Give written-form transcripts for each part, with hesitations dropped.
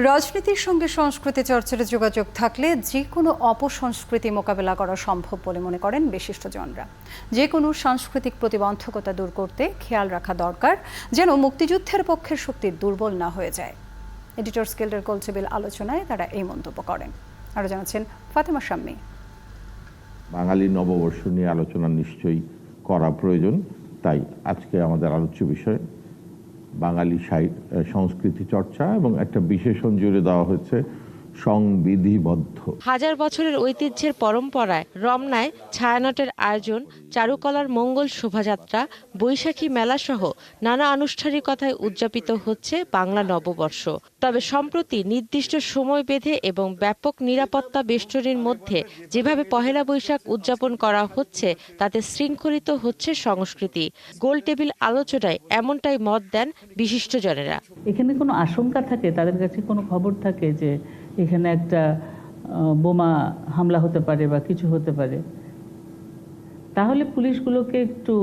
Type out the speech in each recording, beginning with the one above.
রাজনীতির সঙ্গে সংস্কৃতি চর্চার যোগাযোগ থাকলে যে কোনো অপসংস্কৃতি মোকাবেলা করা সম্ভব বলে মনে করেন বিশিষ্টজনরা। যে কোনো সাংস্কৃতিক প্রতিবন্ধকতা দূর করতে খেয়াল রাখা দরকার যেন মুক্তিযুদ্ধের পক্ষের শক্তি দুর্বল না হয়ে যায়। এডিটর্স গিল্ডের গোলটেবিল আলোচনায় তারা এই মন্তব্য করেন। আরও জানাচ্ছেন ফাতেমা শাম্মী। বাঙালি নববর্ষ নিয়ে আলোচনা নিশ্চয়ই করা প্রয়োজন, তাই আজকে আমাদের আলোচ্য বিষয় বাঙালি সংস্কৃতি চর্চা এবং একটা বিশেষণ জুড়ে দেওয়া হয়েছে সংবিধিবদ্ধ। হাজার বছরের ঐতিহ্যের পরম্পরায় রমনায় ছায়ানটের আয়োজন, চারুকলার মঙ্গল শোভাযাত্রা, বৈশাখী মেলা সহ নানা আনুষ্ঠানিকতায় উদযাপিত হচ্ছে বাংলা নববর্ষ। তবে সম্প্রতি নির্দিষ্ট সময় বেঁধে এবং ব্যাপক নিরাপত্তা বেষ্টনীর মধ্যে যেভাবে পহেলা বৈশাখ উদযাপন করা হচ্ছে তাতে শৃঙ্খলিত হচ্ছে সংস্কৃতি। গোলটেবিল আলোচনায় এমনটাই মত দেন বিশিষ্টজনেরা। এখানে কোনো আশঙ্কা থাকে, তাদের কাছে কোনো খবর থাকে যে এখানে একটা বোমা হামলা হতে পারে বা কিছু হতে পারে, তাহলে পুলিশগুলোকে একটু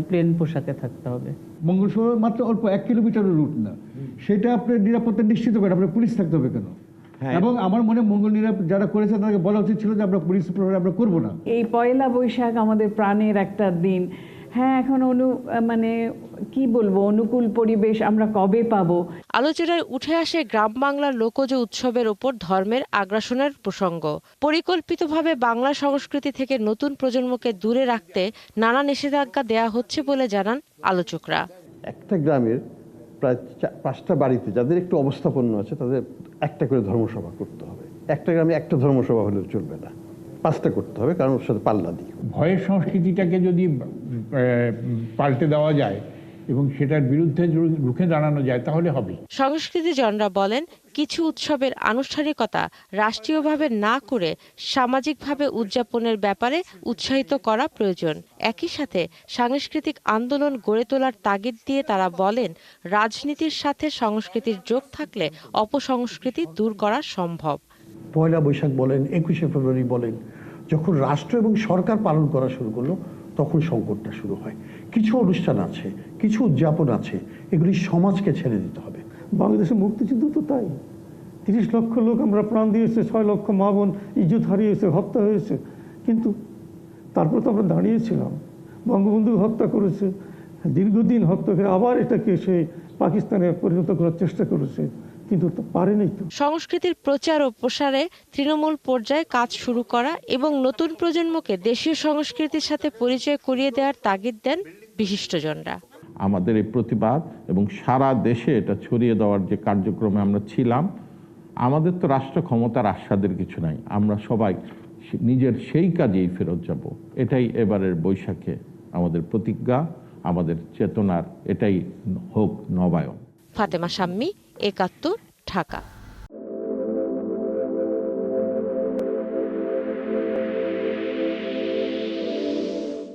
প্লেন পোশাকে থাকতে হবে। মঙ্গল শহর মাত্র অল্প 1 কিলোমিটারের রুট না, সেটা আপনার নিরাপত্তা নিশ্চিত করে আপনার পুলিশ থাকতে হবে কেন? এবং আমার মনে মঙ্গল যারা করেছে তাদেরকে বলা উচিত ছিল যে আমরা পুলিশ প্রহরা আমরা করবো না। এই পয়লা বৈশাখ আমাদের প্রাণের একটা দিন। হ্যাঁ, এখন কি বলবো, অনুকূল পরিবেশ আমরা কবে পাবো? আলোচনায় উঠে আসে গ্রাম বাংলার লোকজ উৎসবের ওপর ধর্মের আগ্রাসনের প্রসঙ্গ। পরিকল্পিতভাবে বাংলা সংস্কৃতি থেকে নতুন প্রজন্মকে দূরে রাখতে নানা নিষেধাজ্ঞা দেয়া হচ্ছে বলে জানান আলোচকরা। একটা গ্রামের প্রায় 5টা বাড়িতে যাদের একটু অবস্থাপন্ন আছে তাদের একটা করে ধর্মসভা করতে হবে। একটা গ্রামে একটা ধর্মসভা হলেও চলবে না, 5টা করতে হবে, কারণ ওর সাথে পাল্লা দিই। ভয়ের সংস্কৃতিটাকে যদি পাল্টে দেওয়া যায় এবং সেটার বিরুদ্ধে রুখে দাঁড়ানো যায় তাহলে হবে। সংস্কৃতিজনরা বলেন, কিছু উৎসবের আনুষ্ঠানিকতা রাষ্ট্রীয়ভাবে না করে সামাজিকভাবে উদযাপনের ব্যাপারে উৎসাহিত করা প্রয়োজন। একই সাথে সাংস্কৃতিক আন্দোলন গড়ে তোলার তাগিদ দিয়ে তারা বলেন, রাজনীতির সাথে সংস্কৃতির যোগ থাকলে অপসংস্কৃতি দূর করা সম্ভব। পয়লা বৈশাখ বলেন, 21শে ফেব্রুয়ারি বলেন, যখন রাষ্ট্র এবং সরকার পালন করা শুরু করলো তখন সংকটটা শুরু হয়। কিছু অনুষ্ঠান আছে, কিছু উদযাপন আছে, এগুলি সমাজকে ছেড়ে দিতে হবে। বাংলাদেশের মুক্তিযুদ্ধ তো তাই, 30 লক্ষ লোক আমরা প্রাণ দিয়েছে, 6 লক্ষ মা বোন ইজ্জত হারিয়েছে, হত্যা হয়েছে, কিন্তু তারপর তো আমরা দাঁড়িয়েছিলাম। বঙ্গবন্ধু হত্যা করেছে, দীর্ঘদিন হত্যা করে আবার এটাকে সে পাকিস্তানে পরিণত করার চেষ্টা করেছে, কিন্তু পারেনি তো। সংস্কৃতির প্রচার ও প্রসারে তৃণমূল পর্যায়ে কাজ শুরু করা এবং নতুন প্রজন্মকে দেশীয় সংস্কৃতির সাথে পরিচয় করিয়ে দেওয়ার তাগিদ দেন বিশিষ্টজনরা। আমাদের এই প্রতিবাদ এবং সারা দেশে এটা ছড়িয়ে দেওয়ার যে কার্যক্রমে আমরা ছিলাম, আমাদের তো রাষ্ট্র ক্ষমতার আস্বাদের কিছু নাই, আমরা সবাই নিজের সেই কাজেই ফেরত যাব। এটাই এবারের বৈশাখে আমাদের প্রতিজ্ঞা, আমাদের চেতনার এটাই হোক নবায়ন। ফাতেমা শাম্মী, একাত্তর, ঢাকা।